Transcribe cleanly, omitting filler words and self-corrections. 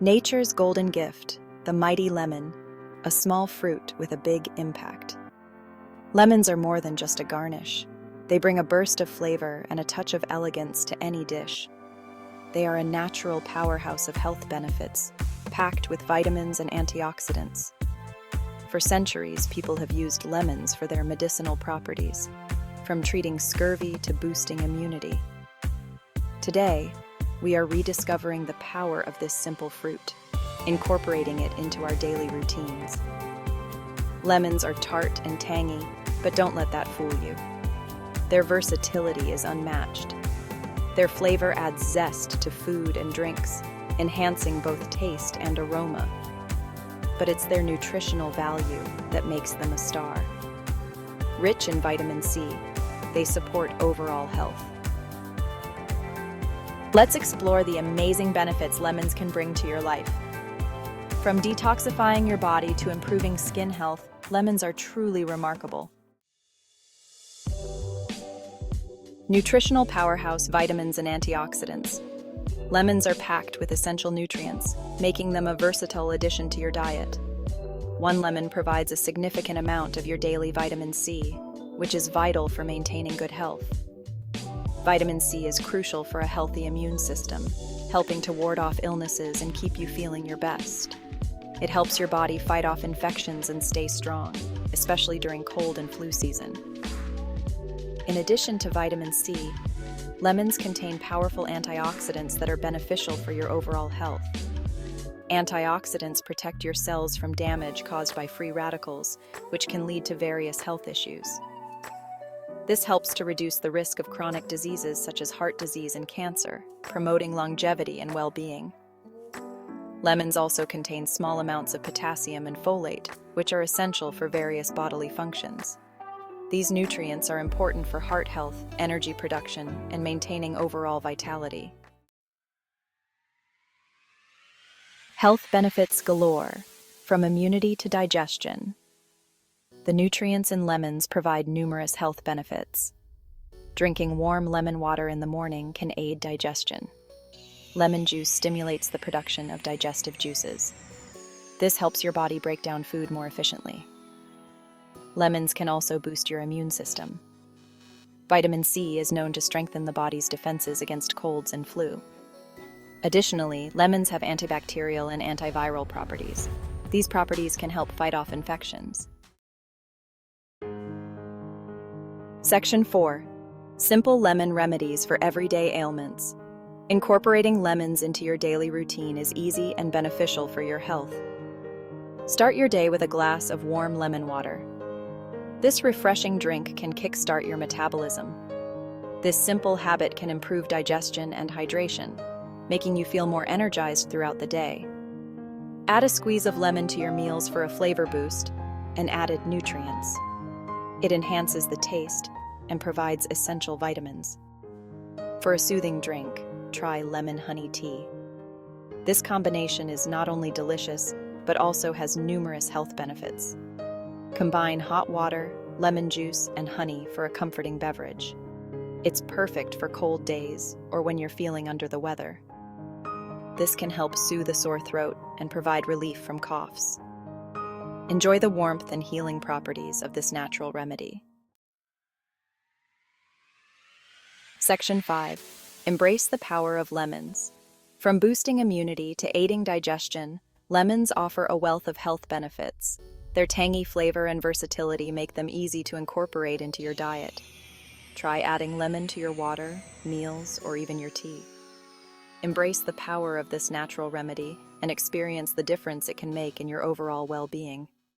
Nature's golden gift, the mighty lemon, a small fruit with a big impact. Lemons are more than just a garnish. They bring a burst of flavor and a touch of elegance to any dish. They are a natural powerhouse of health benefits, packed with vitamins and antioxidants. For centuries, people have used lemons for their medicinal properties, from treating scurvy to boosting immunity. Today, we are rediscovering the power of this simple fruit, incorporating it into our daily routines. Lemons are tart and tangy, but don't let that fool you. Their versatility is unmatched. Their flavor adds zest to food and drinks, enhancing both taste and aroma. But it's their nutritional value that makes them a star. Rich in vitamin C, they support overall health. Let's explore the amazing benefits lemons can bring to your life. From detoxifying your body to improving skin health, lemons are truly remarkable. Nutritional powerhouse vitamins and antioxidants. Lemons are packed with essential nutrients, making them a versatile addition to your diet. One lemon provides a significant amount of your daily vitamin C, which is vital for maintaining good health. Vitamin C is crucial for a healthy immune system, helping to ward off illnesses and keep you feeling your best. It helps your body fight off infections and stay strong, especially during cold and flu season. In addition to vitamin C, lemons contain powerful antioxidants that are beneficial for your overall health. Antioxidants protect your cells from damage caused by free radicals, which can lead to various health issues. This helps to reduce the risk of chronic diseases such as heart disease and cancer, promoting longevity and well-being. Lemons also contain small amounts of potassium and folate, which are essential for various bodily functions. These nutrients are important for heart health, energy production, and maintaining overall vitality. Health benefits galore, from immunity to digestion. The nutrients in lemons provide numerous health benefits. Drinking warm lemon water in the morning can aid digestion. Lemon juice stimulates the production of digestive juices. This helps your body break down food more efficiently. Lemons can also boost your immune system. Vitamin C is known to strengthen the body's defenses against colds and flu. Additionally, lemons have antibacterial and antiviral properties. These properties can help fight off infections. Section 4. Simple lemon remedies for everyday ailments. Incorporating lemons into your daily routine is easy and beneficial for your health. Start your day with a glass of warm lemon water. This refreshing drink can kickstart your metabolism. This simple habit can improve digestion and hydration, making you feel more energized throughout the day. Add a squeeze of lemon to your meals for a flavor boost and added nutrients. It enhances the taste and provides essential vitamins. For a soothing drink, try lemon honey tea. This combination is not only delicious, but also has numerous health benefits. Combine hot water, lemon juice, and honey for a comforting beverage. It's perfect for cold days or when you're feeling under the weather. This can help soothe a sore throat and provide relief from coughs. Enjoy the warmth and healing properties of this natural remedy. Section 5. Embrace the power of lemons. From boosting immunity to aiding digestion, lemons offer a wealth of health benefits. Their tangy flavor and versatility make them easy to incorporate into your diet. Try adding lemon to your water, meals, or even your tea. Embrace the power of this natural remedy and experience the difference it can make in your overall well-being.